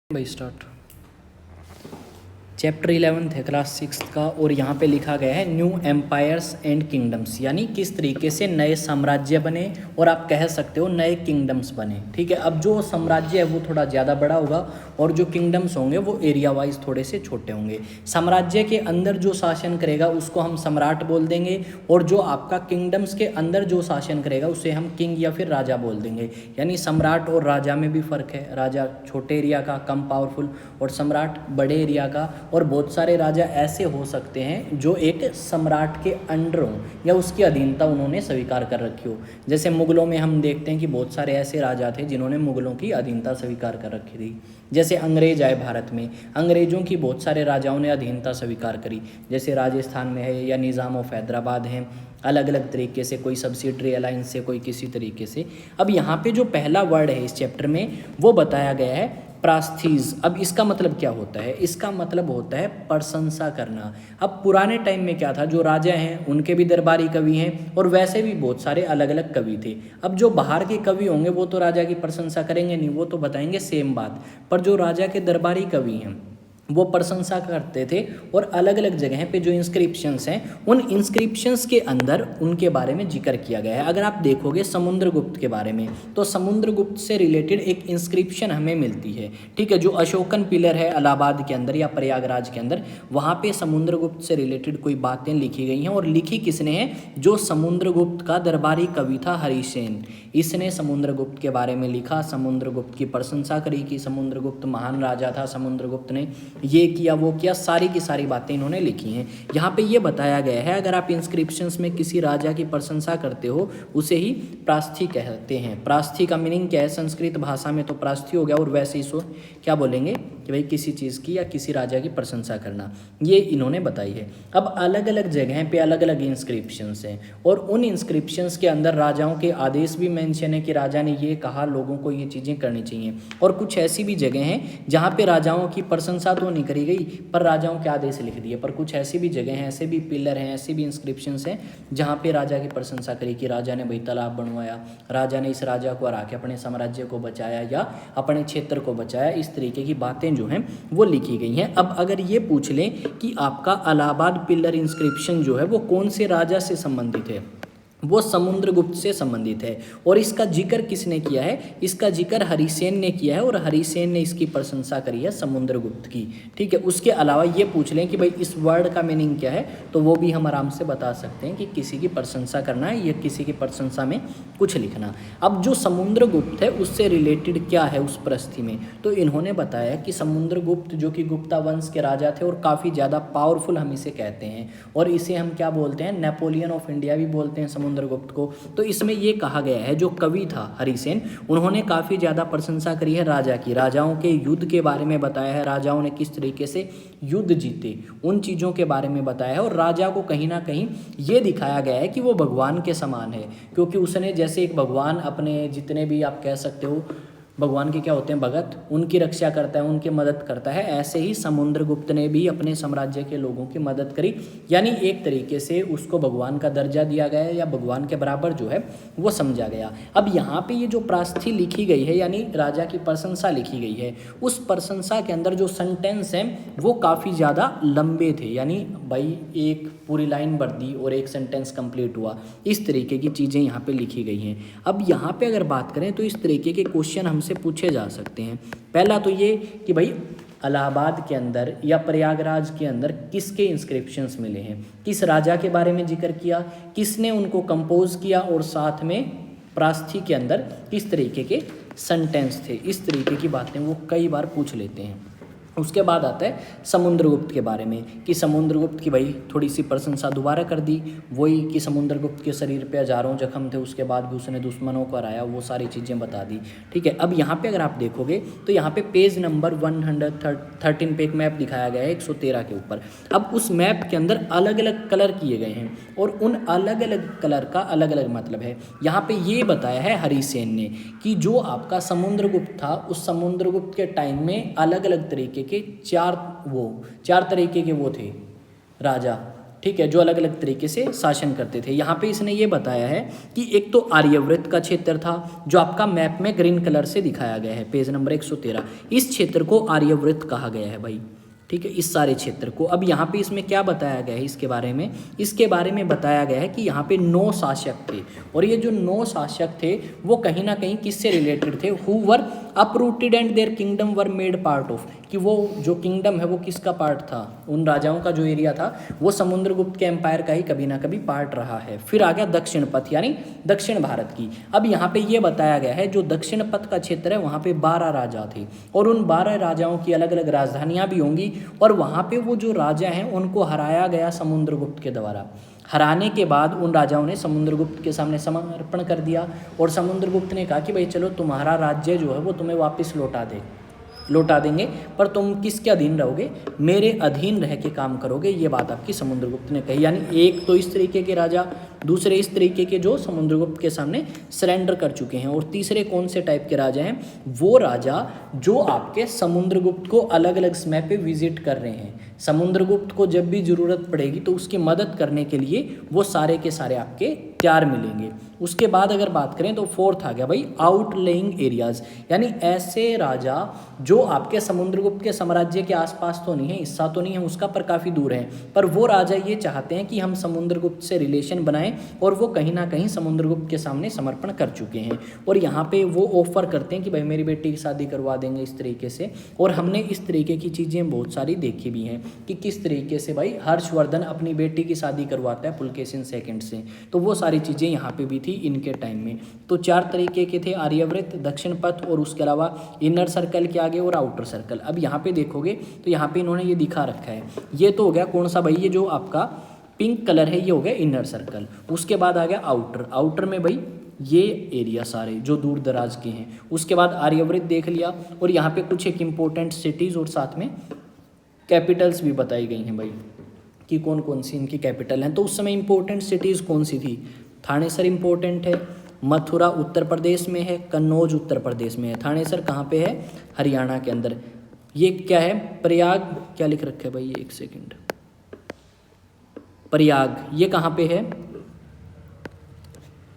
भाई start. Chapter 11 है class 6 का और यहाँ पे लिखा गया है न्यू एम्पायर्स एंड किंगडम्स, यानी किस तरीके से नए साम्राज्य बने और आप कह सकते हो नए किंगडम्स बने। ठीक है, अब जो साम्राज्य है वो थोड़ा ज़्यादा बड़ा होगा और जो किंगडम्स होंगे वो एरिया वाइज थोड़े से छोटे होंगे। साम्राज्य के अंदर जो शासन करेगा उसको हम सम्राट बोल देंगे और जो आपका किंगडम्स के अंदर जो शासन करेगा उसे हम किंग या फिर राजा बोल देंगे। यानी सम्राट और राजा में भी फ़र्क है, राजा छोटे एरिया का कम पावरफुल और सम्राट बड़े एरिया का। और बहुत सारे राजा ऐसे हो सकते हैं जो एक सम्राट के अंडर हों या उसकी अधीनता उन्होंने स्वीकार कर रखी हो। जैसे मुगलों में हम देखते हैं कि बहुत सारे ऐसे राजा थे जिन्होंने मुगलों की अधीनता स्वीकार कर रखी थी। जैसे अंग्रेज आए भारत में, अंग्रेज़ों की बहुत सारे राजाओं ने अधीनता स्वीकार करी। जैसे राजस्थान में है या निज़ाम ऑफ हैदराबाद हैं, अलग अलग तरीके से, कोई सब्सिडरी अलायंस से, कोई किसी तरीके से। अब यहाँ पे जो पहला वर्ड है इस चैप्टर में वो बताया गया है प्रास्थीज। अब इसका मतलब क्या होता है? इसका मतलब होता है प्रशंसा करना। अब पुराने टाइम में क्या था, जो राजा हैं उनके भी दरबारी कवि हैं और वैसे भी बहुत सारे अलग अलग कवि थे। अब जो बाहर के कवि होंगे वो तो राजा की प्रशंसा करेंगे नहीं, वो तो बताएंगे सेम बात, पर जो राजा के दरबारी कवि हैं वो प्रशंसा करते थे। और अलग अलग जगह पे जो इंस्क्रिप्शंस हैं उन इंस्क्रिप्शंस के अंदर उनके बारे में जिक्र किया गया है। अगर आप देखोगे समुद्रगुप्त के बारे में तो समुद्रगुप्त से रिलेटेड एक इंस्क्रिप्शन हमें मिलती है। ठीक है, जो अशोकन पिलर है इलाहाबाद के अंदर या प्रयागराज के अंदर, वहाँ पे समुद्रगुप्त से रिलेटेड कोई बातें लिखी गई हैं। और लिखी किसने है? जो समुद्रगुप्त का दरबारी कवि था हरिसेन, इसने समुद्रगुप्त के बारे में लिखा, समुद्रगुप्त की प्रशंसा करी कि समुद्रगुप्त महान राजा था, समुद्रगुप्त ने ये किया वो किया, सारी की सारी बातें इन्होंने लिखी हैं। यहाँ पे ये बताया गया है अगर आप इंस्क्रिप्शंस में किसी राजा की प्रशंसा करते हो उसे ही प्रास्थी कहते हैं। प्रास्थी का मीनिंग क्या है? संस्कृत भाषा में तो प्रास्थी हो गया और वैसे ही सो क्या बोलेंगे कि भाई किसी चीज़ की या किसी राजा की प्रशंसा करना, ये इन्होंने बताई है। अब अलग अलग जगह पे अलग अलग इंस्क्रिप्शंस हैं और उन इंस्क्रिप्शंस के अंदर राजाओं के आदेश भी मेंशन है कि राजा ने ये कहा, लोगों को ये चीज़ें करनी चाहिए। और कुछ ऐसी भी जगह हैं जहाँ पे राजाओं की प्रशंसा तो नहीं करी गई पर राजाओं के आदेश लिख दिए। पर कुछ ऐसी भी जगह हैं, ऐसे भी पिलर हैं, ऐसे भी इंस्क्रिप्शंस हैं जहाँ पे राजा की प्रशंसा करी कि राजा ने भाई तालाब बनवाया, राजा ने इस राजा को हरा के अपने साम्राज्य को बचाया या अपने क्षेत्र को बचाया। इस तरीके की बातें जो हैं वो लिखी गई हैं। अब अगर ये पूछ लें कि आपका इलाहाबाद पिलर इंस्क्रिप्शन जो है वो कौन से राजा से संबंधित है, वो समुद्रगुप्त से संबंधित है। और इसका जिक्र किसने किया है? इसका जिक्र हरिसेन ने किया है और हरिसेन ने इसकी प्रशंसा करी है समुद्रगुप्त की। ठीक है, उसके अलावा ये पूछ लें कि भाई इस वर्ड का मीनिंग क्या है तो वो भी हम आराम से बता सकते हैं कि किसी की प्रशंसा करना है या किसी की प्रशंसा में कुछ लिखना। अब जो समुद्रगुप्त है उससे रिलेटेड क्या है उस प्रस्थिति में, तो इन्होंने बताया कि समुद्रगुप्त जो कि गुप्ता वंश के राजा थे और काफ़ी ज़्यादा पावरफुल हम इसे कहते हैं और इसे हम क्या बोलते हैं? नेपोलियन ऑफ इंडिया भी बोलते हैं समुद्रगुप्त को। तो इसमें ये कहा गया है जो कवि था हरिसेन, उन्होंने काफ़ी ज़्यादा प्रशंसा करी है राजा की, राजाओं के युद्ध के बारे में बताया है, राजाओं ने किस तरीके से युद्ध जीते उन चीज़ों के बारे में बताया है। और राजा को कहीं ना कहीं ये दिखाया गया है कि वो भगवान के समान है, क्योंकि उसने जैसे एक भगवान अपने जितने भी आप कह सकते हो भगवान के क्या होते हैं, भगत, उनकी रक्षा करता है, उनकी मदद करता है, ऐसे ही समुद्रगुप्त ने भी अपने साम्राज्य के लोगों की मदद करी। यानी एक तरीके से उसको भगवान का दर्जा दिया गया है या भगवान के बराबर जो है वो समझा गया। अब यहाँ पे ये जो प्रास्थी लिखी गई है यानी राजा की प्रशंसा लिखी गई है, उस प्रशंसा के अंदर जो सेंटेंस हैं वो काफ़ी ज़्यादा लंबे थे। यानी भाई एक पूरी लाइन भर दी और एक सेंटेंस कंप्लीट हुआ, इस तरीके की चीज़ें यहाँ पे लिखी गई हैं। अब यहाँ पे अगर बात करें तो इस तरीके के क्वेश्चन हमसे पूछे जा सकते हैं। पहला तो ये कि भाई इलाहाबाद के अंदर या प्रयागराज के अंदर किसके इंस्क्रिप्शंस मिले हैं, किस राजा के बारे में जिक्र किया, किसने उनको कंपोज किया और साथ में प्रास्थी के अंदर किस तरीके के सेंटेंस थे। इस तरीके की बातें वो कई बार पूछ लेते हैं। उसके बाद आता है समुद्रगुप्त के बारे में कि समुद्रगुप्त की भाई थोड़ी सी प्रशंसा दोबारा कर दी, वही कि समुद्रगुप्त के शरीर पे हजारों जख्म थे, उसके बाद भी उसने दुश्मनों को हराया, वो सारी चीज़ें बता दी। ठीक है, अब यहाँ पे अगर आप देखोगे तो यहाँ पे पेज नंबर 113 पे एक मैप दिखाया गया है 113 के ऊपर। अब उस मैप के अंदर अलग अलग कलर किए गए हैं और उन अलग अलग कलर का अलग अलग मतलब है। यहाँ पे ये बताया है हरिसेन ने कि जो आपका समुद्रगुप्त था उस समुद्रगुप्त के टाइम में अलग अलग तरीके के चार तरीके के वो थे राजा। ठीक है, जो अलग अलग तरीके से शासन करते थे। यहाँ पे इसने ये बताया है कि एक तो आर्यव्रत का क्षेत्र था, जो आपका मैप में ग्रीन कलर से दिखाया गया है, पेज नंबर 113। इस क्षेत्र को आर्यव्रत कहा गया है भाई, ठीक है, इस सारे क्षेत्र को। अब यहाँ पे इसमें क्या बताया गया है इसके बारे में बताया गया है कि यहाँ पे 9 शासक थे, और ये जो 9 शासक थे वो कहीं ना कहीं किससे रिलेटेड थे, who were uprooted and there kingdom were made part of, कि वो जो किंगडम है वो किसका पार्ट था, उन राजाओं का जो एरिया था वो समुद्रगुप्त के एम्पायर का ही कभी ना कभी पार्ट रहा है। फिर आ गया दक्षिण पथ, यानी दक्षिण भारत की। अब यहाँ पे ये बताया गया है जो दक्षिण पथ का क्षेत्र है वहाँ पे 12 राजा थे, और उन 12 राजाओं की अलग अलग राजधानियाँ भी होंगी, और वहाँ पे वो जो राजा हैं उनको हराया गया समुद्रगुप्त के द्वारा। हराने के बाद उन राजाओं ने समुद्रगुप्त के सामने समर्पण कर दिया, और समुद्रगुप्त ने कहा कि भाई चलो तुम्हारा राज्य जो है वो तुम्हें वापस लौटा देंगे, पर तुम किसके अधीन रहोगे, मेरे अधीन रह के काम करोगे। ये बात आपकी समुद्रगुप्त ने कही। यानी एक तो इस तरीके के राजा, दूसरे इस तरीके के जो समुद्रगुप्त के सामने सरेंडर कर चुके हैं, और तीसरे कौन से टाइप के राजा हैं, वो राजा जो आपके समुद्रगुप्त को अलग अलग समय पे विजिट कर रहे हैं। समुद्रगुप्त को जब भी ज़रूरत पड़ेगी तो उसकी मदद करने के लिए वो सारे के सारे आपके तैयार मिलेंगे। उसके बाद अगर बात करें तो फोर्थ आ गया भाई आउटलेइंग एरियाज, यानी ऐसे राजा जो आपके समुद्रगुप्त के साम्राज्य के आसपास तो नहीं है, हिस्सा तो नहीं है उसका, पर काफ़ी दूर है, पर वो राजा ये चाहते हैं कि हम समुद्रगुप्त से रिलेशन बनाएं, और वो कहीं ना कहीं समुद्रगुप्त के सामने समर्पण कर चुके हैं, और यहाँ पे वो ऑफर करते हैं कि भाई मेरी बेटी की शादी करवा देंगे इस तरीके से। और हमने इस तरीके की चीज़ें बहुत सारी देखी भी हैं कि किस तरीके से भाई हर्षवर्धन अपनी बेटी की शादी करवाता है पुलकेशिन सेकंड से, तो वो सारी चीज़ें यहाँ पे भी थी इनके टाइम में। तो 4 तरीके के थे, आर्यव्रत, दक्षिण पथ, और उसके अलावा इनर सर्कल के आगे और आउटर सर्कल। अब यहाँ पे देखोगे तो यहाँ पे इन्होंने ये दिखा रखा है, ये तो हो गया कौन सा भाई, ये जो आपका पिंक कलर है ये हो गया इनर सर्कल। उसके बाद आ गया आउटर में भाई ये एरिया सारे जो दूर दराज के हैं। उसके बाद आर्यव्रत देख लिया, और यहाँ पे कुछ एक इम्पोर्टेंट सिटीज़ और साथ में कैपिटल्स भी बताई गई हैं भाई कि कौन कौन सी इनकी कैपिटल हैं। तो उस समय इंपॉर्टेंट सिटीज़ कौन सी थी, थानेसर इंपॉर्टेंट है, मथुरा उत्तर प्रदेश में है, कन्नौज उत्तर प्रदेश में है। थानेसर कहाँ पे है, हरियाणा के अंदर। ये क्या है, प्रयाग, क्या लिख रखा है भाई ये, एक सेकंड, प्रयाग ये कहाँ पे है,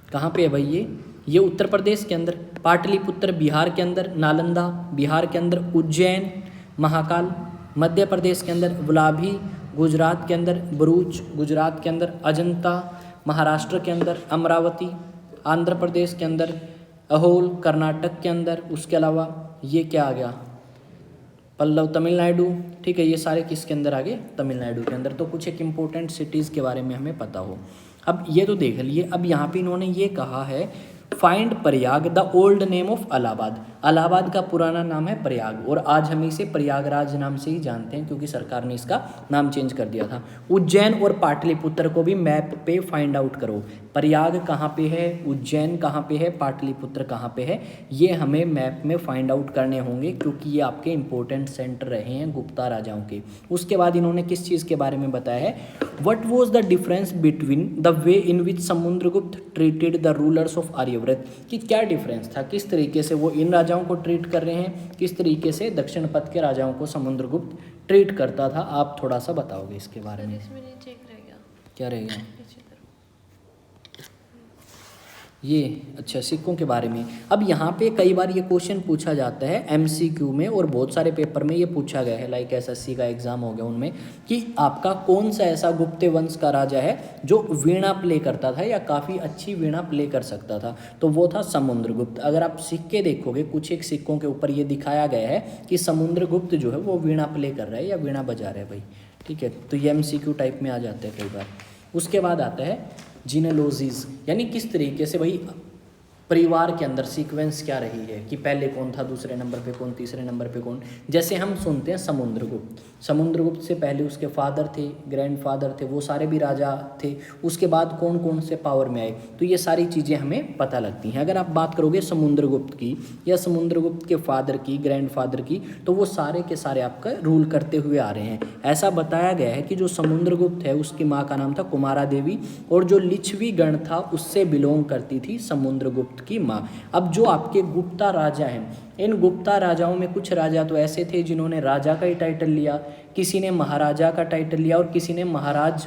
कहाँ पे है भाई ये उत्तर प्रदेश के अंदर। पाटलिपुत्र बिहार के अंदर, नालंदा बिहार के अंदर, उज्जैन महाकाल मध्य प्रदेश के अंदर, वल्लभी गुजरात के अंदर, भरूच गुजरात के अंदर, अजंता महाराष्ट्र के अंदर, अमरावती आंध्र प्रदेश के अंदर, अहोल कर्नाटक के अंदर। उसके अलावा ये क्या आ गया, पल्लव तमिलनाडु, ठीक है, ये सारे किसके अंदर आ गए, तमिलनाडु के अंदर। तो कुछ एक इम्पोर्टेंट सिटीज़ के बारे में हमें पता हो। अब ये तो देख लिए। अब यहाँ पे इन्होंने ये कहा है find Prayag the old name of Allahabad. Allahabad का पुराना नाम है प्रयाग, और आज हम इसे प्रयागराज नाम से ही जानते हैं क्योंकि सरकार ने इसका नाम चेंज कर दिया था। उज्जैन और पाटलिपुत्र को भी मैप पे फाइंड आउट करो, प्रयाग कहाँ पे है, उज्जैन कहाँ पे है, पाटलिपुत्र कहाँ पे है, ये हमें मैप में फाइंड आउट करने होंगे क्योंकि ये आपके इंपॉर्टेंट सेंटर रहे हैं गुप्ता राजाओं के। उसके बाद इन्होंने किस चीज़ के बारे में बताया है, what was the difference between the way in which Samudragupta treated the rulers of Aryavarta, कि क्या डिफरेंस था, किस तरीके से वो इन राजाओं को ट्रीट कर रहे हैं, किस तरीके से दक्षिण पथ के राजाओं को समुद्रगुप्त ट्रीट करता था। आप थोड़ा सा बताओगे इसके बारे में। क्या रहेगा ये, अच्छा, सिक्कों के बारे में। अब यहाँ पे कई बार ये क्वेश्चन पूछा जाता है एमसीक्यू में, और बहुत सारे पेपर में ये पूछा गया है, लाइक एसएससी का एग्जाम हो गया उनमें, कि आपका कौन सा ऐसा गुप्त वंश का राजा है जो वीणा प्ले करता था या काफ़ी अच्छी वीणा प्ले कर सकता था, तो वो था समुद्रगुप्त। अगर आप सिक्के देखोगे, कुछ एक सिक्कों के ऊपर ये दिखाया गया है कि समुद्रगुप्त जो है वो वीणा प्ले कर रहा है या वीणा बजा रहा है भाई, ठीक है। तो ये एमसीक्यू टाइप में आ जाता है कई बार। उसके बाद आता है जीनेलॉजीज, यानी किस तरीके से भाई परिवार के अंदर सीक्वेंस क्या रही है, कि पहले कौन था, दूसरे नंबर पे कौन, तीसरे नंबर पे कौन। जैसे हम सुनते हैं समुद्रगुप्त से पहले उसके फादर थे, ग्रैंडफादर थे, वो सारे भी राजा थे। उसके बाद कौन कौन से पावर में आए, तो ये सारी चीज़ें हमें पता लगती हैं। अगर आप बात करोगे समुद्रगुप्त की या समुद्रगुप्त के फादर की, ग्रैंडफादर की, तो वो सारे के सारे आपका रूल करते हुए आ रहे हैं। ऐसा बताया गया है कि जो समुद्रगुप्त है उसकी माँ का नाम था कुमारा देवी, और जो लिच्छवी गण था उससे बिलोंग करती थी समुद्रगुप्त की माँ। अब जो आपके गुप्ता राजा हैं, इन गुप्ता राजाओं में कुछ राजा तो ऐसे थे जिन्होंने राजा का ही टाइटल लिया, किसी ने महाराजा का टाइटल लिया और किसी ने महाराज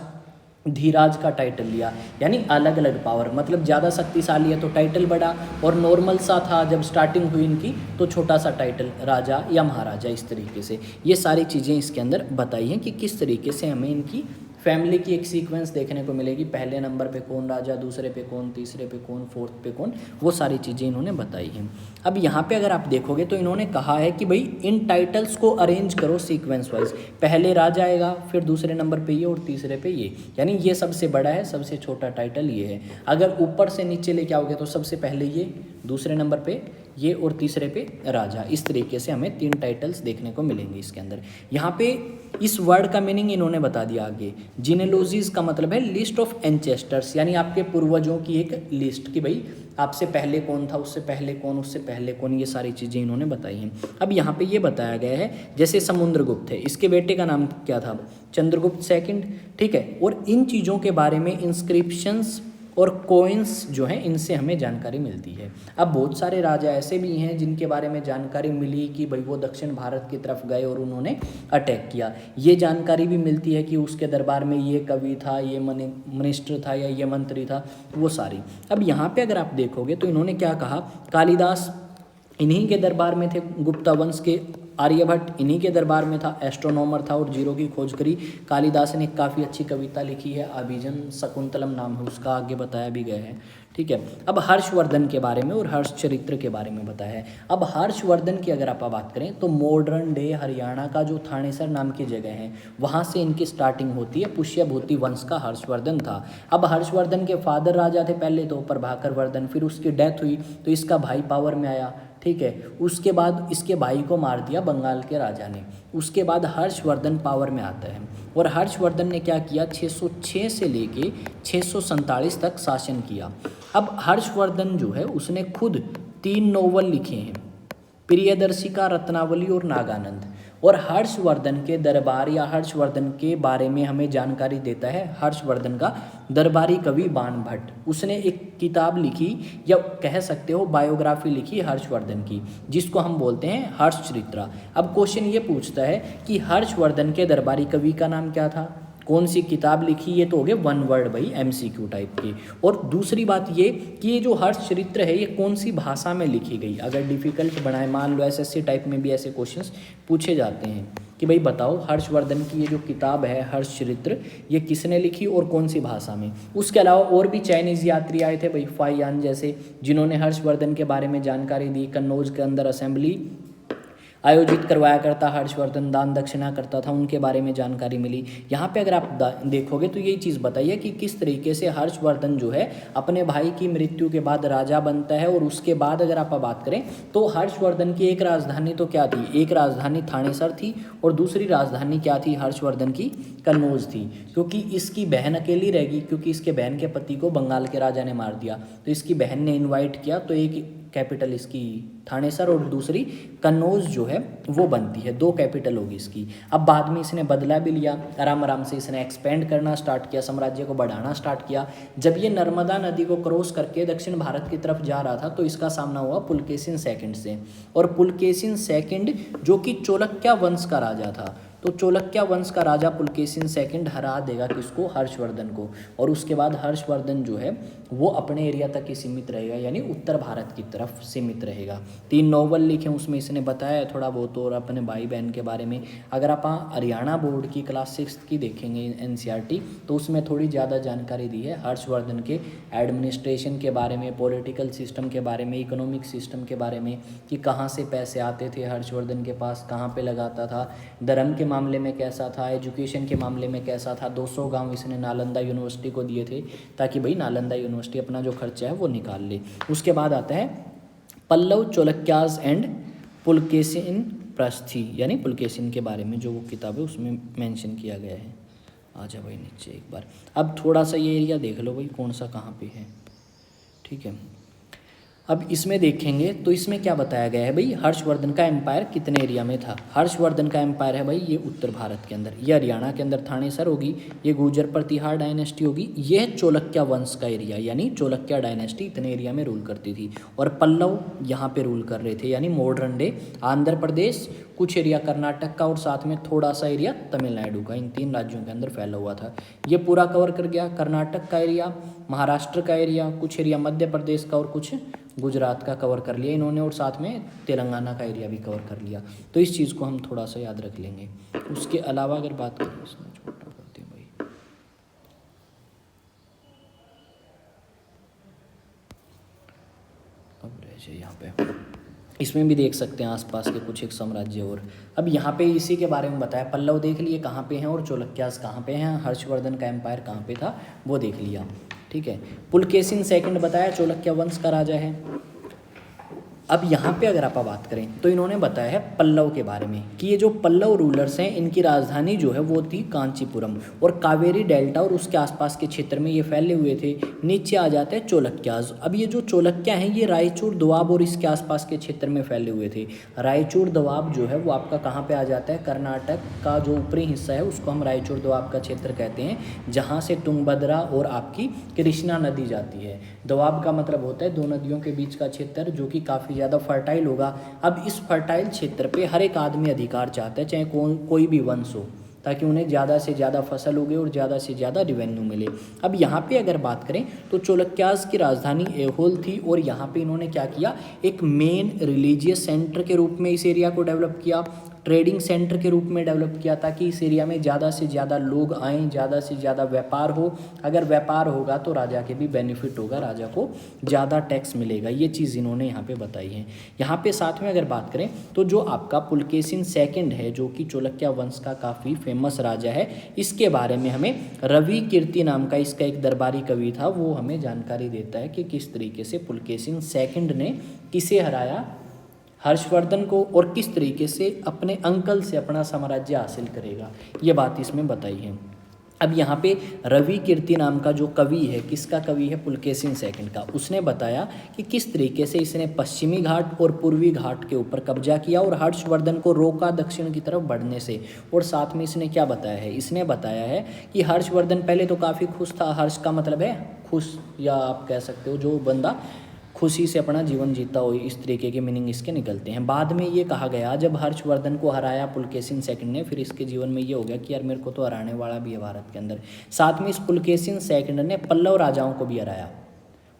धीराज का टाइटल लिया, यानी अलग अलग पावर, मतलब ज़्यादा शक्तिशाली है तो टाइटल बड़ा, और नॉर्मल सा था जब स्टार्टिंग हुई इनकी तो छोटा सा टाइटल राजा या महाराजा। इस तरीके से ये सारी चीज़ें इसके अंदर बताई हैं कि किस तरीके से हमें इनकी फैमिली की एक सीक्वेंस देखने को मिलेगी, पहले नंबर पे कौन राजा, दूसरे पे कौन, तीसरे पे कौन, फोर्थ पे कौन, वो सारी चीज़ें इन्होंने बताई हैं। अब यहाँ पे अगर आप देखोगे तो इन्होंने कहा है कि भाई इन टाइटल्स को अरेंज करो सीक्वेंस वाइज, पहले राजा आएगा, फिर दूसरे नंबर पे ये और तीसरे पे ये, यानी ये सबसे बड़ा है, सबसे छोटा टाइटल ये है। अगर ऊपर से नीचे लेके आओगे तो सबसे पहले ये, दूसरे नंबर पे ये और तीसरे पे राजा। इस तरीके से हमें 3 टाइटल्स देखने को मिलेंगे इसके अंदर। यहाँ पे इस वर्ड का मीनिंग इन्होंने बता दिया आगे। जीनेलॉजीज का मतलब है लिस्ट ऑफ एंचेस्टर्स, यानी आपके पूर्वजों की एक लिस्ट, कि भाई आपसे पहले कौन था, उससे पहले कौन, उससे पहले कौन, ये सारी चीज़ें इन्होंने बताई हैं। अब यहाँ पे ये बताया गया है जैसे समुद्रगुप्त है, इसके बेटे का नाम क्या था, चंद्रगुप्त सेकंड, ठीक है। और इन चीज़ों के बारे में इंस्क्रिप्शंस और कोइंस जो हैं इनसे हमें जानकारी मिलती है। अब बहुत सारे राजा ऐसे भी हैं जिनके बारे में जानकारी मिली कि भाई वो दक्षिण भारत की तरफ गए और उन्होंने अटैक किया, ये जानकारी भी मिलती है कि उसके दरबार में ये कवि था, ये मिनिस्टर था या ये मंत्री था, वो सारी। अब यहाँ पे अगर आप देखोगे तो इन्होंने क्या कहा, कालिदास इन्हीं के दरबार में थे, गुप्ता वंश के आर्यभट्ट इन्हीं के दरबार में था, एस्ट्रोनॉमर था और जीरो की खोज करी। कालिदास ने काफ़ी अच्छी कविता लिखी है, अभिजन शकुंतलम नाम है उसका, आगे बताया भी गया है, ठीक है। अब हर्षवर्धन के बारे में और हर्ष चरित्र के बारे में बताया है। अब हर्षवर्धन की अगर आप बात करें तो मॉडर्न डे हरियाणा का जो थानेसर नाम की जगह है वहाँ से इनकी स्टार्टिंग होती है, पुष्यभूति वंश का हर्षवर्धन था। अब हर्षवर्धन के फादर राजा थे पहले तो प्रभाकर वर्धन, फिर उसकी डेथ हुई तो इसका भाई पावर में आया, ठीक है। उसके बाद इसके भाई को मार दिया बंगाल के राजा ने, उसके बाद हर्षवर्धन पावर में आता है। और हर्षवर्धन ने क्या किया, 606 से लेके 647 तक शासन किया। अब हर्षवर्धन जो है उसने खुद 3 नोवेल लिखे हैं, प्रियदर्शिका, रत्नावली और नागानंद। और हर्षवर्धन के दरबार या हर्षवर्धन के बारे में हमें जानकारी देता है हर्षवर्धन का दरबारी कवि बाण भट्ट, उसने एक किताब लिखी या कह सकते हो बायोग्राफी लिखी हर्षवर्धन की, जिसको हम बोलते हैं हर्षचरित्र। अब क्वेश्चन ये पूछता है कि हर्षवर्धन के दरबारी कवि का नाम क्या था, कौन सी किताब लिखी, ये तो हो गए 1 वर्ड भाई, MCQ टाइप की। और दूसरी बात ये कि ये जो हर्षचरित्र है ये कौन सी भाषा में लिखी गई, अगर डिफ़िकल्ट बनाए, मान लो SSC टाइप में भी ऐसे क्वेश्चंस पूछे जाते हैं कि भाई बताओ हर्षवर्धन की ये जो किताब है हर्षचरित्र ये किसने लिखी और कौन सी भाषा में। उसके अलावा और भी चाइनीज़ यात्री आए थे भाई, फाइयान जैसे, जिन्होंने हर्षवर्धन के बारे में जानकारी दी। कन्नौज के अंदर असेंबली आयोजित करवाया करता हर्षवर्धन, दान दक्षिणा करता था, उनके बारे में जानकारी मिली। यहाँ पे अगर आप देखोगे तो यही चीज़ बताइए कि किस तरीके से हर्षवर्धन जो है अपने भाई की मृत्यु के बाद राजा बनता है। और उसके बाद अगर आप बात करें तो हर्षवर्धन की एक राजधानी तो क्या थी, एक राजधानी थानेसर थी और दूसरी राजधानी क्या थी हर्षवर्धन की, कन्नौज थी। क्योंकि इसकी बहन अकेली रहेगी, क्योंकि इसके बहन के पति को बंगाल के राजा ने मार दिया, तो इसकी बहन ने इन्वाइट किया, तो एक कैपिटल इसकी थानेसर और दूसरी कन्नौज जो है वो बनती है, 2 कैपिटल होगी इसकी। अब बाद में इसने बदला भी लिया, आराम आराम से इसने एक्सपेंड करना स्टार्ट किया, साम्राज्य को बढ़ाना स्टार्ट किया। जब ये नर्मदा नदी को क्रॉस करके दक्षिण भारत की तरफ जा रहा था तो इसका सामना हुआ पुलकेशिन सेकंड से। और पुलकेशिन सेकंड जो कि चोलक्या वंश का राजा था, तो चोलक्या वंश का राजा पुलकेशिन सेकंड हरा देगा किसको, हर्षवर्धन को। और उसके बाद हर्षवर्धन जो है वो अपने एरिया तक ही सीमित रहेगा, यानी उत्तर भारत की तरफ सीमित रहेगा। 3 नोवेल लिखे उसमें इसने बताया है थोड़ा बहुत, और अपने भाई बहन के बारे में। अगर आप हरियाणा बोर्ड की क्लास 6 की देखेंगे NCERT तो उसमें थोड़ी ज़्यादा जानकारी दी है हर्षवर्धन के एडमिनिस्ट्रेशन के बारे में, पॉलिटिकल सिस्टम के बारे में, इकोनॉमिक सिस्टम के बारे में, कि कहाँ से पैसे आते थे हर्षवर्धन के पास, कहाँ पे लगाता था, धर्म के मामले में कैसा था, एजुकेशन के मामले में कैसा था। 200 गांव इसने नालंदा यूनिवर्सिटी को दिए थे ताकि भाई नालंदा यूनिवर्सिटी अपना जो खर्चा है वो निकाल ले। उसके बाद आता है पल्लव चोलक्याज एंड पुलकेशिन प्रस्थि, यानी पुलकेशिन के बारे में जो वो किताब है उसमें मेंशन किया गया है। आ जा भाई नीचे एक बार। अब थोड़ा सा ये एरिया देख लो भाई कौन सा कहाँ पे है, ठीक है। अब इसमें देखेंगे तो इसमें क्या बताया गया है भाई, हर्षवर्धन का एम्पायर कितने एरिया में था। हर्षवर्धन का एम्पायर है भाई ये उत्तर भारत के अंदर, ये हरियाणा के अंदर थानेसर होगी, ये गुर्जर प्रतिहार डायनेस्टी होगी, ये चोलक्या वंश का एरिया यानी चोलक्या डायनेस्टी इतने एरिया में रूल करती थी। और पल्लव यहाँ पे रूल कर रहे थे यानी मॉडर्न डे आंध्र प्रदेश, कुछ एरिया कर्नाटक का और साथ में थोड़ा सा एरिया तमिलनाडु का, इन 3 राज्यों के अंदर फैला हुआ था। ये पूरा कवर कर गया, कर्नाटक का एरिया, महाराष्ट्र का एरिया, कुछ एरिया मध्य प्रदेश का और कुछ गुजरात का कवर कर लिया इन्होंने, और साथ में तेलंगाना का एरिया भी कवर कर लिया। तो इस चीज़ को हम थोड़ा सा याद रख लेंगे। उसके अलावा अगर बात करें, इसमें छोटा करते हैं भाई, अब रह जाए यहाँ पे, इसमें भी देख सकते हैं आसपास के कुछ एक साम्राज्य। और अब यहाँ पे इसी के बारे में बताया, पल्लव देख लिए कहाँ पे हैं और चोलक्यास कहाँ पे हैं, हर्षवर्धन का एम्पायर कहाँ पे था वो देख लिया, ठीक है। पुलकेशिन सेकंड बताया चोलक्या वंश का राजा है। अब यहाँ पे अगर आप बात करें तो इन्होंने बताया है पल्लव के बारे में कि ये जो पल्लव रूलर्स हैं इनकी राजधानी जो है वो थी कांचीपुरम, और कावेरी डेल्टा और उसके आसपास के क्षेत्र में ये फैले हुए थे। नीचे आ जाते हैं चोलक्याज। अब ये जो चोलक्या हैं ये रायचूर दोआब और इसके आसपास के क्षेत्र में फैले हुए थे। रायचूर दोआब जो है वो आपका कहाँ पे आ जाता है, कर्नाटक का जो ऊपरी हिस्सा है उसको हम रायचूर दोआब का क्षेत्र कहते हैं, जहाँ से तुंगभद्रा और आपकी कृष्णा नदी जाती है। दोआब का मतलब होता है 2 नदियों के बीच का क्षेत्र जो कि काफ़ी ज़्यादा फर्टाइल होगा। अब इस फर्टाइल क्षेत्र पे हर एक आदमी अधिकार चाहता है, चाहे कोई भी वंश हो, ताकि उन्हें ज़्यादा से ज़्यादा फसल उगे और ज़्यादा से ज़्यादा रिवेन्यू मिले। अब यहाँ पे अगर बात करें तो चोलक्यास की राजधानी ऐहोल थी, और यहाँ पे इन्होंने क्या किया, एक मेन रिलीजियस सेंटर के रूप में इस एरिया को डेवलप किया, ट्रेडिंग सेंटर के रूप में डेवलप किया, ताकि इस एरिया में ज़्यादा से ज़्यादा लोग आएँ, ज़्यादा से ज़्यादा व्यापार हो। अगर व्यापार होगा तो राजा के भी बेनिफिट होगा, राजा को ज़्यादा टैक्स मिलेगा। ये चीज़ इन्होंने यहाँ पे बताई है। यहाँ पे साथ में अगर बात करें तो जो आपका पुलकेशिन सेकंड है जो कि चोलक्या वंश का काफ़ी फेमस राजा है, इसके बारे में हमें रवि कीर्ति नाम का इसका एक दरबारी कवि था, वो हमें जानकारी देता है कि किस तरीके से पुलकेशिन सेकंड ने किसे हराया, हर्षवर्धन को, और किस तरीके से अपने अंकल से अपना साम्राज्य हासिल करेगा, ये बात इसमें बताई है। अब यहाँ पे रवि कीर्ति नाम का जो कवि है, किसका कवि है, पुलकेशिन सेकंड का, उसने बताया कि किस तरीके से इसने पश्चिमी घाट और पूर्वी घाट के ऊपर कब्जा किया और हर्षवर्धन को रोका दक्षिण की तरफ बढ़ने से। और साथ में इसने क्या बताया है, इसने बताया है कि हर्षवर्धन पहले तो काफ़ी खुश था, हर्ष का मतलब है खुश, या आप कह सकते हो जो बंदा खुशी से अपना जीवन जीता हो, इस तरीके के मीनिंग इसके निकलते हैं। बाद में ये कहा गया जब हर्षवर्धन को हराया पुलकेशिन सेकंड ने, फिर इसके जीवन में ये हो गया कि यार मेरे को तो हराने वाला भी है भारत के अंदर। साथ में इस पुलकेशिन सेकंड ने पल्लव राजाओं को भी हराया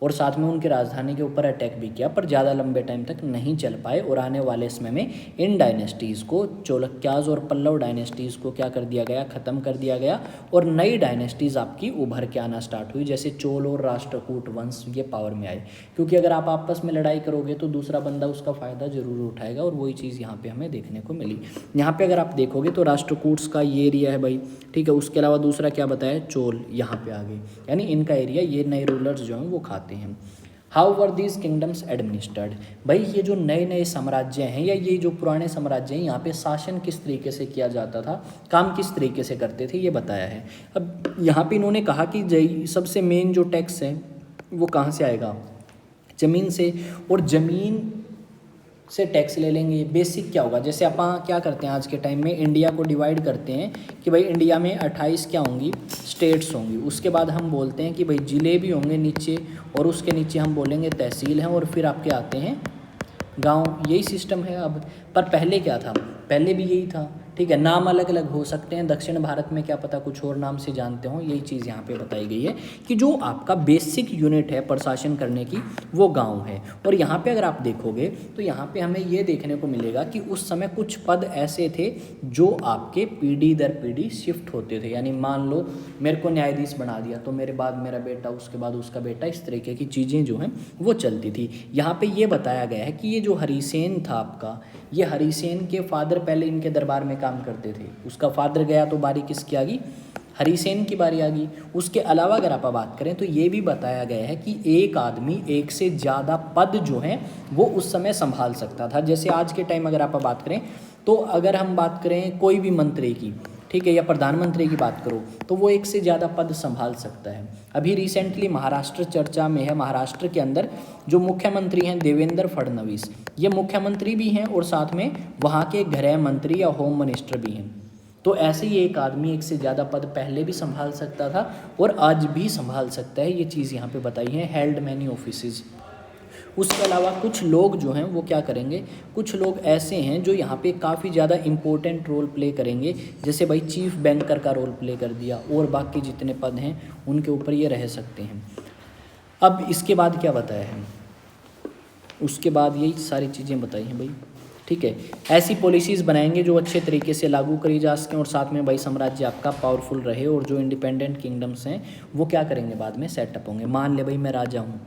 और साथ में उनकी राजधानी के ऊपर अटैक भी किया, पर ज़्यादा लंबे टाइम तक नहीं चल पाए। और आने वाले समय में इन डायनेस्टीज़ को, चोलक्याज और पल्लव डायनेस्टीज़ को क्या कर दिया गया, ख़त्म कर दिया गया, और नई डायनेस्टीज़ आपकी उभर के आना स्टार्ट हुई, जैसे चोल और राष्ट्रकूट वंश ये पावर में आए। क्योंकि अगर आप आपस में लड़ाई करोगे तो दूसरा बंदा उसका फ़ायदा ज़रूर उठाएगा, और वही चीज़ यहाँ पर हमें देखने को मिली। यहाँ पर अगर आप देखोगे तो राष्ट्रकूट्स का ये एरिया है भाई, ठीक है। उसके अलावा दूसरा क्या बताया, चोल यहाँ पे आ गए, यानी इनका एरिया ये नए रूलर्स जो हैं वो खाते हैं। How were these kingdoms administered, भाई ये जो नए नए साम्राज्य हैं या ये जो पुराने साम्राज्य हैं, यहाँ पे शासन किस तरीके से किया जाता था, काम किस तरीके से करते थे, ये बताया है। अब यहाँ पे इन्होंने कहा कि सबसे मेन जो टैक्स है वो कहाँ से आएगा, ज़मीन से, और ज़मीन से टैक्स ले लेंगे। बेसिक क्या होगा, जैसे आप क्या करते हैं आज के टाइम में, इंडिया को डिवाइड करते हैं कि भाई इंडिया में 28 क्या होंगी, स्टेट्स होंगी। उसके बाद हम बोलते हैं कि भाई ज़िले भी होंगे नीचे, और उसके नीचे हम बोलेंगे तहसील हैं, और फिर आपके आते हैं गांव। यही सिस्टम है अब, पर पहले क्या था, पहले भी यही था, ठीक है। नाम अलग अलग हो सकते हैं, दक्षिण भारत में क्या पता कुछ और नाम से जानते हो। यही चीज़ यहाँ पे बताई गई है कि जो आपका बेसिक यूनिट है प्रशासन करने की वो गांव है। और यहाँ पे अगर आप देखोगे तो यहाँ पे हमें ये देखने को मिलेगा कि उस समय कुछ पद ऐसे थे जो आपके पीढ़ी दर पीढ़ी शिफ्ट होते थे। यानी मान लो मेरे को न्यायाधीश बना दिया तो मेरे बाद मेरा बेटा, उसके बाद उसका बेटा, इस तरीके की चीज़ें जो हैं वो चलती थी। यहाँ पर ये बताया गया है कि ये जो हरिसेन था आपका, ये हरिसेन के फादर पहले इनके दरबार में काम करते थे। उसका फादर गया तो बारी किसकी आ गई, हरिसेन की बारी आ गई। उसके अलावा अगर आप बात करें तो ये भी बताया गया है कि एक आदमी एक से ज़्यादा पद जो हैं वो उस समय संभाल सकता था। जैसे आज के टाइम अगर आप बात करें तो अगर हम बात करें कोई भी मंत्री की, ठीक है, या प्रधानमंत्री की बात करो तो वो एक से ज़्यादा पद संभाल सकता है। अभी रिसेंटली महाराष्ट्र चर्चा में है। महाराष्ट्र के अंदर जो मुख्यमंत्री हैं देवेंद्र फडणवीस, ये मुख्यमंत्री भी हैं और साथ में वहाँ के गृह मंत्री या होम मिनिस्टर भी हैं। तो ऐसे ही एक आदमी एक से ज़्यादा पद पहले भी संभाल सकता था और आज भी संभाल सकता है। ये चीज़ यहाँ पे बताई है, हेल्ड मैनी ऑफिसेज। उसके अलावा कुछ लोग जो हैं वो क्या करेंगे, कुछ लोग ऐसे हैं जो यहाँ पे काफ़ी ज़्यादा इम्पोर्टेंट रोल प्ले करेंगे, जैसे भाई चीफ बैंकर का रोल प्ले कर दिया, और बाकी जितने पद हैं उनके ऊपर ये रह सकते हैं। अब इसके बाद क्या बताया है, उसके बाद यही सारी चीज़ें बताई हैं भाई, ठीक है। ऐसी पॉलिसीज़ बनाएंगे जो अच्छे तरीके से लागू करी जा सकें और साथ में भाई साम्राज्य आपका पावरफुल रहे, और जो इंडिपेंडेंट किंगडम्स हैं वो क्या करेंगे, बाद में सेटअप होंगे। मान ले भाई मैं राजा हूँ,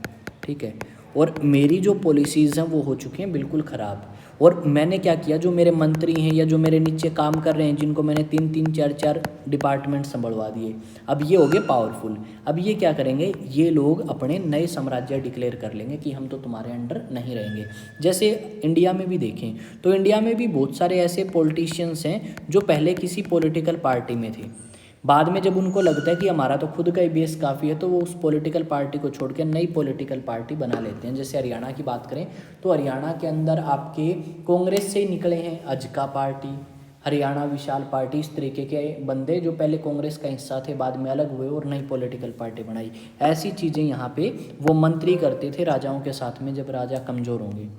ठीक है, और मेरी जो पॉलिसीज़ हैं वो हो चुकी हैं बिल्कुल ख़राब, और मैंने क्या किया, जो मेरे मंत्री हैं या जो मेरे नीचे काम कर रहे हैं जिनको मैंने 3-3 4-4 डिपार्टमेंट संभलवा दिए, अब ये हो गए पावरफुल। अब ये क्या करेंगे, ये लोग अपने नए साम्राज्य डिक्लेयर कर लेंगे कि हम तो तुम्हारे अंडर नहीं रहेंगे। जैसे इंडिया में भी देखें तो इंडिया में भी बहुत सारे ऐसे पॉलिटिशियंस हैं जो पहले किसी पॉलिटिकल पार्टी में थे, बाद में जब उनको लगता है कि हमारा तो खुद का ही बेस काफ़ी है तो वो उस पॉलिटिकल पार्टी को छोड़ के नई पॉलिटिकल पार्टी बना लेते हैं। जैसे हरियाणा की बात करें तो हरियाणा के अंदर आपके कांग्रेस से ही निकले हैं अजका पार्टी, हरियाणा विशाल पार्टी, इस तरीके के बंदे जो पहले कांग्रेस का हिस्सा थे बाद में अलग हुए और नई पॉलिटिकल पार्टी बनाई। ऐसी चीज़ें यहाँ पे वो मंत्री करते थे राजाओं के साथ में जब राजा कमज़ोर होंगे।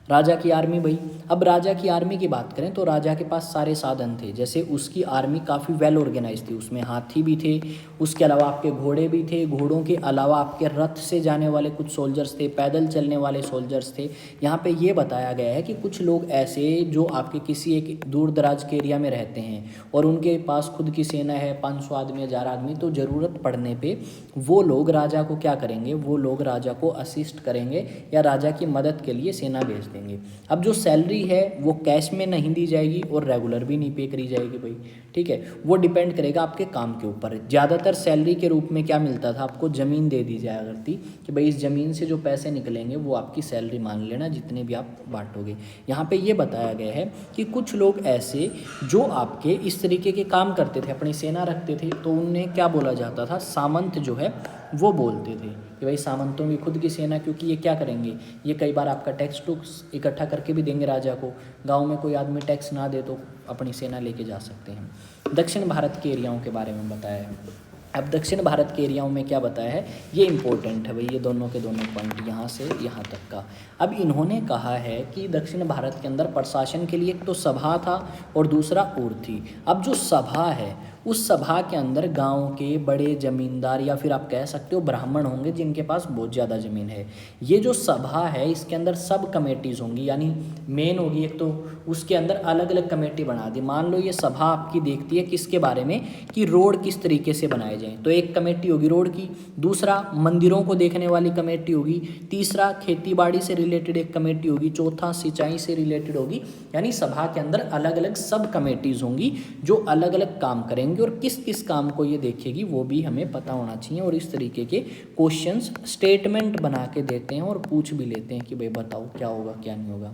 राजा की आर्मी भाई, अब राजा की आर्मी की बात करें तो राजा के पास सारे साधन थे, जैसे उसकी आर्मी काफ़ी वेल ऑर्गेनाइज थी, उसमें हाथी भी थे, उसके अलावा आपके घोड़े भी थे, घोड़ों के अलावा आपके रथ से जाने वाले कुछ सोल्जर्स थे, पैदल चलने वाले सोल्जर्स थे। यहाँ पे ये बताया गया है कि कुछ लोग ऐसे जो आपके किसी एक दूर दराज के एरिया में रहते हैं और उनके पास खुद की सेना है 500 आदमी 1000 आदमी, तो ज़रूरत पड़ने पर वो लोग राजा को क्या करेंगे, वो लोग राजा को असिस्ट करेंगे या राजा की मदद के लिए सेना भेज देंगे। अब जो सैलरी है वो कैश में नहीं दी जाएगी और रेगुलर भी नहीं पे करी जाएगी भाई, ठीक है, वो डिपेंड करेगा आपके काम के ऊपर। ज़्यादातर सैलरी के रूप में क्या मिलता था, आपको ज़मीन दे दी जाया करती कि भाई इस ज़मीन से जो पैसे निकलेंगे वो आपकी सैलरी मान लेना जितने भी आप बांटोगे। यहाँ पे ये बताया गया है कि कुछ लोग ऐसे जो आपके इस तरीके के काम करते थे, अपनी सेना रखते थे, तो उन्हें क्या बोला जाता था, सामंत जो है वो बोलते थे कि भाई सामंतों की खुद की सेना, क्योंकि ये क्या करेंगे, ये कई बार आपका टैक्स टूक्स इकट्ठा करके भी देंगे राजा को। गांव में कोई आदमी टैक्स ना दे तो अपनी सेना लेके जा सकते हैं। दक्षिण भारत के एरियाओं के बारे में बताया है। अब दक्षिण भारत के एरियाओं में क्या बताया है, ये इंपॉर्टेंट है भाई, ये दोनों के दोनों पॉइंट यहाँ से यहाँ तक का। अब इन्होंने कहा है कि दक्षिण भारत के अंदर प्रशासन के लिए एक तो सभा था और दूसरा ऊर थी। अब जो सभा है उस सभा के अंदर गांव के बड़े जमींदार या फिर आप कह सकते हो ब्राह्मण होंगे जिनके पास बहुत ज़्यादा ज़मीन है। ये जो सभा है इसके अंदर सब कमेटीज़ होंगी, यानी मेन होगी एक, तो उसके अंदर अलग अलग कमेटी बना दी। मान लो ये सभा आपकी देखती है किसके बारे में, कि रोड किस तरीके से बनाए जाएं, तो एक कमेटी होगी रोड की, दूसरा मंदिरों को देखने वाली कमेटी होगी, तीसरा खेती बाड़ी से रिलेटेड एक कमेटी होगी, चौथा सिंचाई से रिलेटेड होगी। यानी सभा के अंदर अलग अलग सब कमेटीज़ होंगी जो अलग अलग काम करेंगे और किस किस काम को ये देखेगी वो भी हमें पता होना चाहिए। और इस तरीके के क्वेश्चंस स्टेटमेंट बना के देते हैं और पूछ भी लेते हैं कि भाई बताओ क्या होगा क्या नहीं होगा।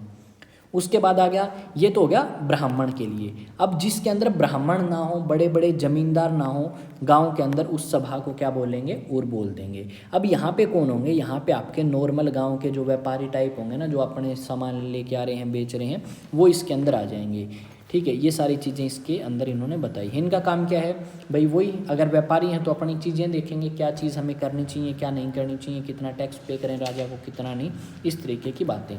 उसके बाद आ गया, ये तो हो गया ब्राह्मण के लिए। अब जिसके अंदर ब्राह्मण ना हो, बड़े बड़े जमींदार ना हो गांव के अंदर, उस सभा को क्या बोलेंगे, ऊर बोल देंगे। अब यहाँ पे कौन होंगे, यहाँ पे आपके नॉर्मल गांव के जो व्यापारी टाइप होंगे ना, जो अपने सामान लेके आ रहे हैं बेच रहे हैं, वो इसके अंदर आ जाएंगे, ठीक है। ये सारी चीज़ें इसके अंदर इन्होंने बताई है। इनका काम क्या है भाई, वही अगर व्यापारी हैं तो अपनी चीज़ें देखेंगे, क्या चीज़ हमें करनी चाहिए क्या नहीं करनी चाहिए, कितना टैक्स पे करें राजा को कितना नहीं, इस तरीके की बातें।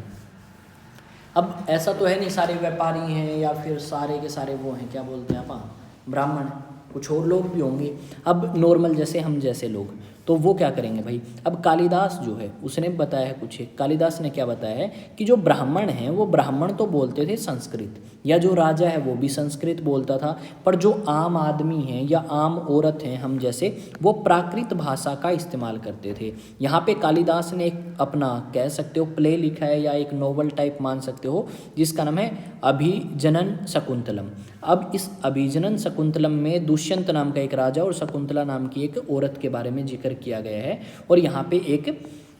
अब ऐसा तो है नहीं सारे व्यापारी हैं या फिर सारे के सारे वो हैं, क्या बोलते हैं आप, ब्राह्मण, कुछ और लोग भी होंगे। अब नॉर्मल जैसे हम जैसे लोग, तो वो क्या करेंगे भाई। अब कालिदास जो है उसने बताया है कुछ, कालिदास ने क्या बताया है कि जो ब्राह्मण हैं वो ब्राह्मण तो बोलते थे संस्कृत, या जो राजा है वो भी संस्कृत बोलता था, पर जो आम आदमी हैं या आम औरत हैं हम जैसे, वो प्राकृत भाषा का इस्तेमाल करते थे। यहाँ पे कालिदास ने एक अपना कह सकते हो प्ले लिखा है या एक नोवेल टाइप मान सकते हो, जिसका नाम है अभिजनन शकुंतलम। अब इस अभिजनन शकुंतलम में दुष्यंत नाम का एक राजा और शकुंतला नाम की एक औरत के बारे में जिक्र किया गया है, और यहाँ पे एक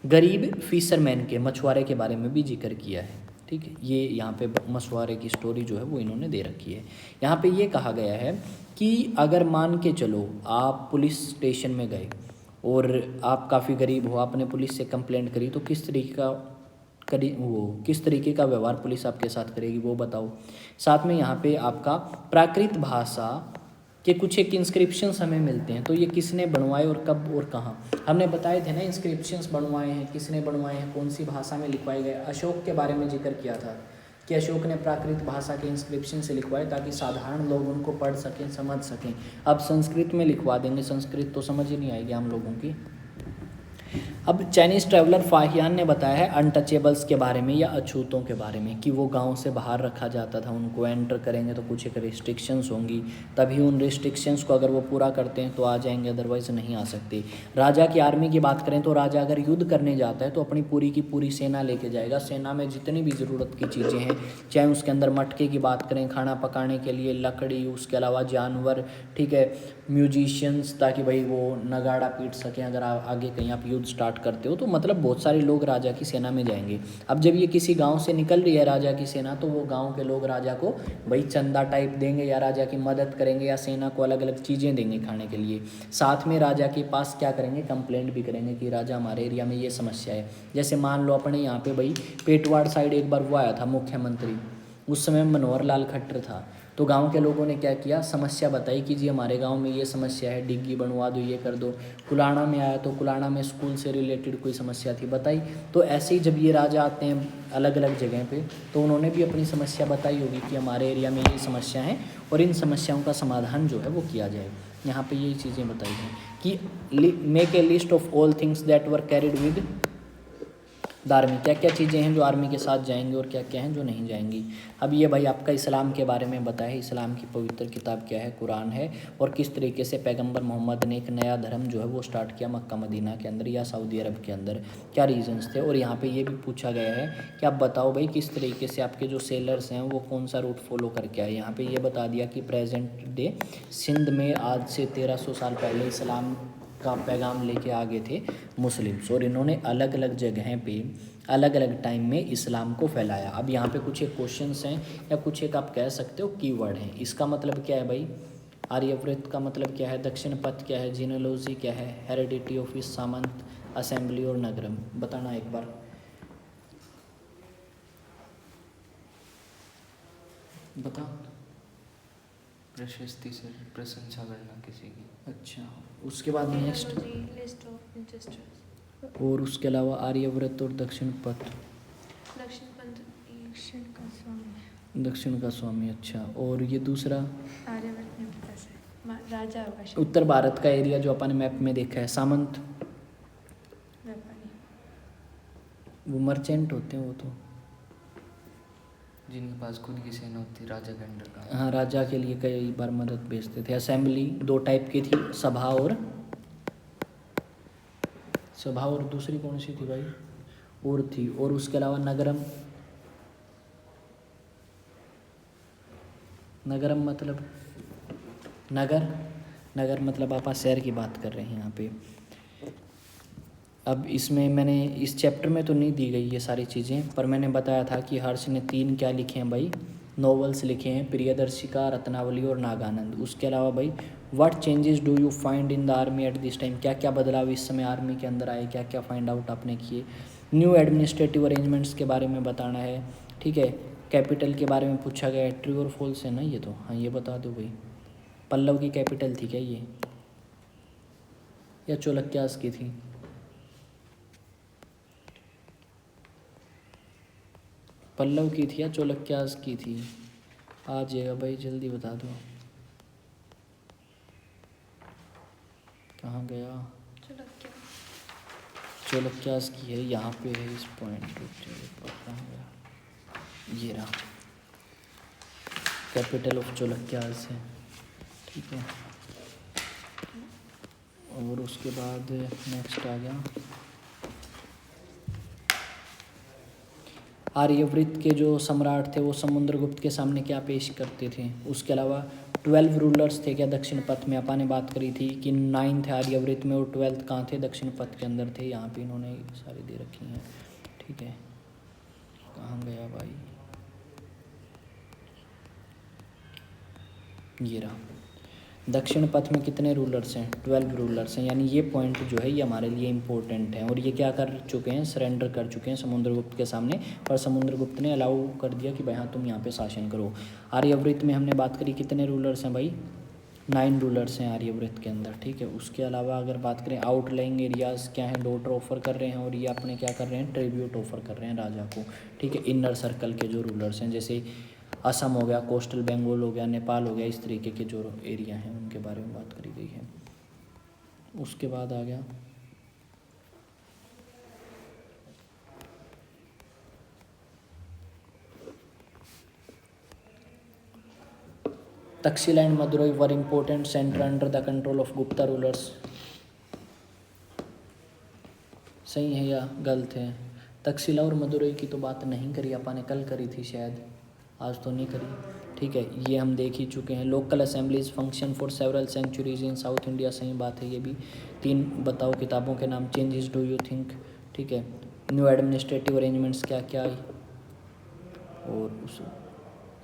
गरीब फिशरमैन के, मछुआरे के बारे में भी जिक्र किया है, ठीक है, ये यहाँ पे मशवारे की स्टोरी जो है वो इन्होंने दे रखी है। यहाँ पे ये कहा गया है कि अगर मान के चलो आप पुलिस स्टेशन में गए और आप काफ़ी गरीब हो, आपने पुलिस से कंप्लेंट करी, तो किस तरीके का व्यवहार पुलिस आपके साथ करेगी वो बताओ। साथ में यहाँ पे आपका प्राकृत भाषा के कुछ एक इंस्क्रिप्शंस हमें मिलते हैं, तो ये किसने बनवाए और कब और कहाँ। हमने बताए थे ना इंस्क्रिप्शंस बनवाए हैं, किसने बनवाए हैं, कौन सी भाषा में लिखवाए गए। अशोक के बारे में जिक्र किया था कि अशोक ने प्राकृत भाषा के इंस्क्रिप्शन से लिखवाए ताकि साधारण लोग उनको पढ़ सकें, समझ सकें। अब संस्कृत में लिखवा देंगे, संस्कृत तो समझ ही नहीं आएगी हम लोगों की। अब चाइनीज़ ट्रैवलर फाहियान ने बताया है अनटचेबल्स के बारे में या अछूतों के बारे में कि वो गांव से बाहर रखा जाता था, उनको एंटर करेंगे तो कुछ एक रिस्ट्रिक्शंस होंगी, तभी उन रिस्ट्रिक्शंस को अगर वो पूरा करते हैं तो आ जाएंगे, अदरवाइज़ नहीं आ सकते। राजा की आर्मी की बात करें तो राजा अगर युद्ध करने जाता है तो अपनी पूरी की पूरी सेना लेके जाएगा। सेना में जितनी भी ज़रूरत की चीज़ें हैं, चाहे उसके अंदर मटके की बात करें, खाना पकाने के लिए लकड़ी, उसके अलावा जानवर, ठीक है, म्यूजिशियंस ताकि भाई वो नगाड़ा पीट सकें अगर आगे कहीं आप युद्ध स्टार्ट करते हो, तो मतलब बहुत सारे लोग राजा की सेना में जाएंगे। अब जब ये किसी गांव से निकल रही है राजा की सेना, तो वो गांव के लोग राजा को भाई चंदा टाइप देंगे या राजा की मदद करेंगे या सेना को अलग अलग चीज़ें देंगे खाने के लिए। साथ में राजा के पास क्या करेंगे, कंप्लेंट भी करेंगे कि राजा हमारे एरिया में ये समस्या है। जैसे मान लो अपने यहाँ पे भाई पेटवाड़ साइड एक बार वो आया था मुख्यमंत्री, उस समय मनोहर लाल खट्टर था, तो गांव के लोगों ने क्या किया, समस्या बताई कि जी हमारे गांव में ये समस्या है, डिग्गी बनवा दो, ये कर दो। कुलाणा में आया तो कुलाणा में स्कूल से रिलेटेड कोई समस्या थी, बताई। तो ऐसे ही जब ये राजा आते हैं अलग अलग जगह पे, तो उन्होंने भी अपनी समस्या बताई होगी कि हमारे एरिया में ये समस्या है और इन समस्याओं का समाधान जो है वो किया जाए। यहाँ पर यही चीज़ें बताई हैं कि make a list of all things that were carried with the army, क्या क्या चीज़ें हैं जो आर्मी के साथ जाएंगे और क्या क्या हैं जो नहीं जाएंगी। अब ये भाई आपका इस्लाम के बारे में बताया है, इस्लाम की पवित्र किताब क्या है, कुरान है, और किस तरीके से पैगंबर मोहम्मद ने एक नया धर्म जो है वो स्टार्ट किया मक्का मदीना के अंदर या सऊदी अरब के अंदर, क्या रीजंस थे। और यहाँ पे ये भी पूछा गया है कि आप बताओ भाई किस तरीके से आपके जो सेलर्स हैं वो कौन सा रूट फॉलो करके आए। यहाँ पर ये बता दिया कि प्रेजेंट डे सिंध में आज से 1300 साल पहले इस्लाम का पैगाम लेके आ गए थे मुस्लिम्स, और इन्होंने अलग अलग जगहें पे अलग अलग टाइम में इस्लाम को फैलाया। अब यहाँ पे कुछ एक क्वेश्चंस हैं या कुछ एक आप कह सकते हो कीवर्ड हैं। इसका मतलब क्या है भाई, आर्यव्रत का मतलब क्या है, दक्षिण पथ क्या है, जीनोलॉजी क्या है, हेरिडिटी ऑफिस, सामंत, असेंबली और नगरम, बताना एक बार। बता। प्रशस्ति से प्रशंसा करना किसी की। अच्छा, उसके बाद नेक्स्ट लिस्ट ऑफ इंटेस्टेंस, और उसके अलावा आर्यव्रत और दक्षिण पथ, दक्षिण पंथ दक्षिण का स्वामी, दक्षिण का स्वामी। अच्छा, और ये दूसरा आर्यवर्त ने पता से राजा होगा शायद। उत्तर भारत का एरिया जो अपन मैप में देखा है, सामंत व्यापारी, वो मर्चेंट होते हैं, वो तो जिनके पास खुद की सेना होती, राजा के अंडर का। हाँ, राजा के लिए कई बार मदद भेजते थे। असेंबली दो टाइप की थी, सभा और दूसरी कौन सी थी भाई, और थी। और उसके अलावा नगरम, नगरम मतलब नगर मतलब आप शहर की बात कर रहे हैं यहाँ पे। अब इसमें मैंने इस चैप्टर में तो नहीं दी गई ये सारी चीज़ें, पर मैंने बताया था कि हर्ष ने 3 क्या लिखे हैं भाई, नॉवेल्स लिखे हैं, प्रियदर्शिका, रत्नावली और नागानंद। उसके अलावा भाई what changes do you find in the army at this time, क्या क्या बदलाव इस समय आर्मी के अंदर आए, क्या क्या फाइंड आउट आपने किए। न्यू एडमिनिस्ट्रेटिव अरेंजमेंट्स के बारे में बताना है, ठीक है। कैपिटल के बारे में पूछा गया है, ट्रू और फॉल्स है ना ये तो, हाँ ये बता दो भाई। पल्लव की कैपिटल थी क्या ये, या चोलक्यास की थी। पल्लव की थी या चोलक्यास की थी, आ जाएगा भाई, जल्दी बता दो। कहाँ गया, चोलक्यास की है, यहाँ पे है इस पॉइंट पे। कहाँ गया, ये रहा, कैपिटल ऑफ चोलक्यास है, ठीक है। और उसके बाद नेक्स्ट आ गया आर्यवृत के जो सम्राट थे वो समुद्रगुप्त के सामने क्या पेश करते थे। उसके अलावा 12 रूलर्स थे क्या दक्षिण पथ में, अपन ने बात करी थी कि 9 थे आर्यवृत में और 12 कहाँ थे, दक्षिण पथ के अंदर थे। यहाँ पे इन्होंने सारी दे रखी हैं, ठीक है। कहाँ गया भाई, ये रहा। दक्षिण पथ में कितने रूलर्स हैं, 12 रूलर्स हैं, यानी ये पॉइंट जो है ये हमारे लिए इम्पोर्टेंट है। और ये क्या कर चुके हैं, सरेंडर कर चुके हैं समुद्रगुप्त के सामने, पर समुद्रगुप्त ने अलाउ कर दिया कि भाई हाँ तुम यहाँ पे शासन करो। आर्यवृत्त में हमने बात करी कितने रूलर्स हैं भाई, 9 रूलर्स हैं आर्यवृत्त के अंदर, ठीक है। उसके अलावा अगर बात करें आउटलाइंग एरियाज़ क्या हैं, डॉटर ऑफर कर रहे हैं और ये अपने क्या कर रहे हैं, ट्रिब्यूट ऑफर कर रहे हैं राजा को, ठीक है। इनर सर्कल के जो रूलर्स हैं जैसे असम हो गया, कोस्टल बंगाल हो गया, नेपाल हो गया, इस तरीके के जो एरिया हैं उनके बारे में बात करी गई है। उसके बाद आ गया Takshashila and Madurai were important centre under the control of Gupta rulers. सही है या गलत है? तक्षशिला और मदुरई की तो बात नहीं करी अपन ने, कल करी थी शायद, आज तो नहीं करी, ठीक है। ये हम देख ही चुके हैं। Local assemblies function for several centuries in south India, सही बात है ये भी। 3 बताओ किताबों के नाम, चेंजेस डू यू थिंक, ठीक है। न्यू एडमिनिस्ट्रेटिव अरेंजमेंट्स क्या क्या आई, और उस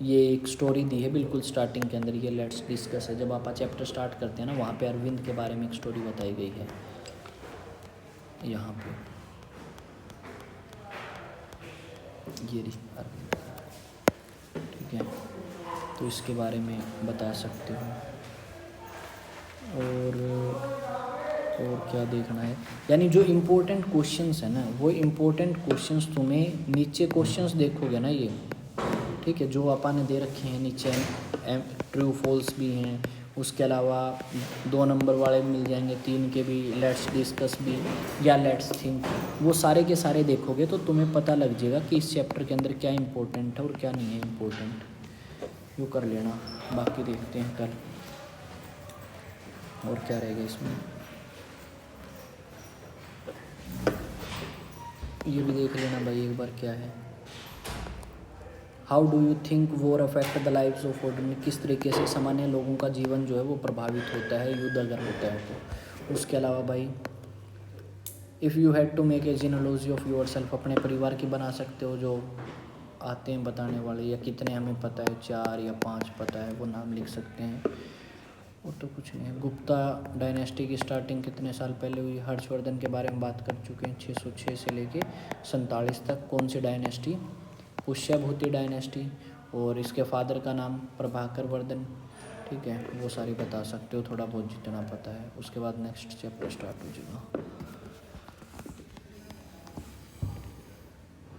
ये एक स्टोरी दी है बिल्कुल स्टार्टिंग के अंदर, ये लेट्स डिस्कस है। जब आप चैप्टर स्टार्ट करते हैं ना, वहाँ पे अरविंद के बारे में एक स्टोरी बताई गई है यहाँ पे, ये रही अरविंद, ठीक है। तो इसके बारे में बता सकते हो। और क्या देखना है, यानी जो इम्पोर्टेंट क्वेश्चंस है ना, वो इम्पोर्टेंट क्वेश्चंस तुम्हें नीचे क्वेश्चंस देखोगे ना ये, ठीक है, जो अपन ने दे रखे हैं नीचे, ट्रू फॉल्स भी हैं, उसके अलावा 2 नंबर वाले मिल जाएंगे, 3 के भी, लेट्स डिस्कस भी या लेट्स थिंक, वो सारे के सारे देखोगे तो तुम्हें पता लग जाएगा कि इस चैप्टर के अंदर क्या इम्पोर्टेंट है और क्या नहीं है इम्पोर्टेंट, यूँ कर लेना। बाकी देखते हैं कल और क्या रहेगा इसमें, ये भी देख लेना भाई एक बार क्या है। How do you think war affect the lives of ordinary, किस तरीके से सामान्य लोगों का जीवन जो है वो प्रभावित होता है युद्ध अगर होता है तो। उसके अलावा भाई if you had to make a genealogy of yourself, अपने परिवार की बना सकते हो, जो आते हैं बताने वाले, या कितने हमें पता है, 4 या 5 पता है, वो नाम लिख सकते हैं। और तो कुछ नहीं है। गुप्ता डायनेस्टी की स्टार्टिंग कितने साल पहले हुई, हर्षवर्धन के बारे में बात कर चुके हैं, 606 से लेके 47 तक। कौन सी डायनेस्टी, पुष्यभूति डायनेस्टी, और इसके फादर का नाम प्रभाकर वर्धन, ठीक है। वो सारी बता सकते हो थोड़ा बहुत जितना पता है। उसके बाद नेक्स्ट चैप्टर स्टार्ट हो जाएगा।